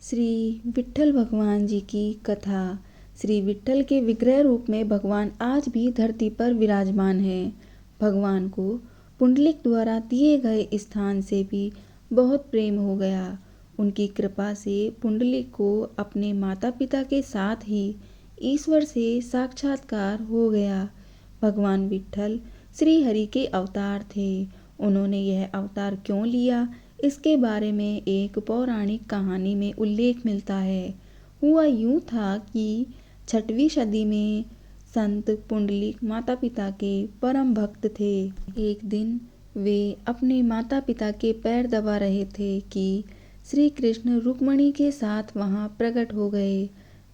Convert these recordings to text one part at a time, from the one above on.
श्री विट्ठल भगवान जी की कथा। श्री विट्ठल के विग्रह रूप में भगवान आज भी धरती पर विराजमान है। भगवान को पुंडलिक द्वारा दिए गए स्थान से भी बहुत प्रेम हो गया। उनकी कृपा से पुंडलिक को अपने माता पिता के साथ ही ईश्वर से साक्षात्कार हो गया। भगवान विट्ठल श्री हरि के अवतार थे। उन्होंने यह अवतार क्यों लिया, इसके बारे में एक पौराणिक कहानी में उल्लेख मिलता है। हुआ यूं था कि 6वीं सदी में संत पुंडलिक माता पिता के परम भक्त थे। एक दिन वे अपने माता पिता के पैर दबा रहे थे कि श्री कृष्ण रुक्मिणी के साथ वहां प्रकट हो गए।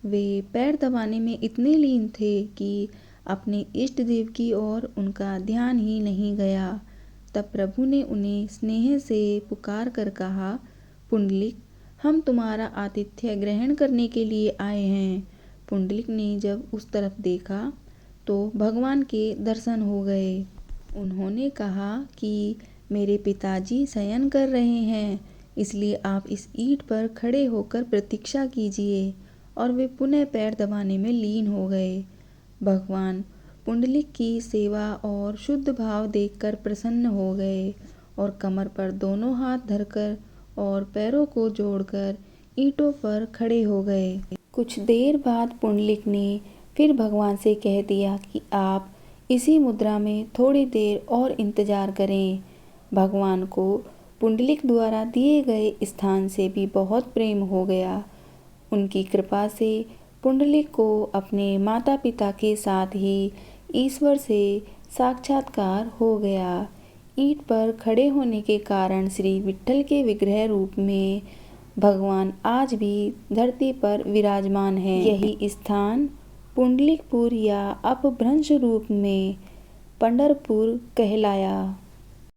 वे पैर दबाने में इतने लीन थे कि अपने इष्ट देव की ओर उनका ध्यान ही नहीं गया। तब प्रभु ने उन्हें स्नेह से पुकार कर कहा, पुंडलिक, हम तुम्हारा आतिथ्य ग्रहण करने के लिए आए हैं। पुंडलिक ने जब उस तरफ देखा तो भगवान के दर्शन हो गए। उन्होंने कहा कि मेरे पिताजी शयन कर रहे हैं, इसलिए आप इस ईंट पर खड़े होकर प्रतीक्षा कीजिए। और वे पुनः पैर दबाने में लीन हो गए। भगवान पुंडलिक की सेवा और शुद्ध भाव देखकर प्रसन्न हो गए और कमर पर दोनों हाथ धरकर और पैरों को जोड़कर ईंटों पर खड़े हो गए। कुछ देर बाद पुंडलिक ने फिर भगवान से कह दिया कि आप इसी मुद्रा में थोड़ी देर और इंतजार करें। भगवान को पुंडलिक द्वारा दिए गए स्थान से भी बहुत प्रेम हो गया। उनकी कृपा से पुंडलिक को अपने माता पिता के साथ ही ईश्वर से साक्षात्कार हो गया। ईंट पर खड़े होने के कारण श्री विट्ठल के विग्रह रूप में भगवान आज भी धरती पर विराजमान है। यही स्थान पुंडलिकपुर या अपभ्रंश रूप में पंढरपुर कहलाया।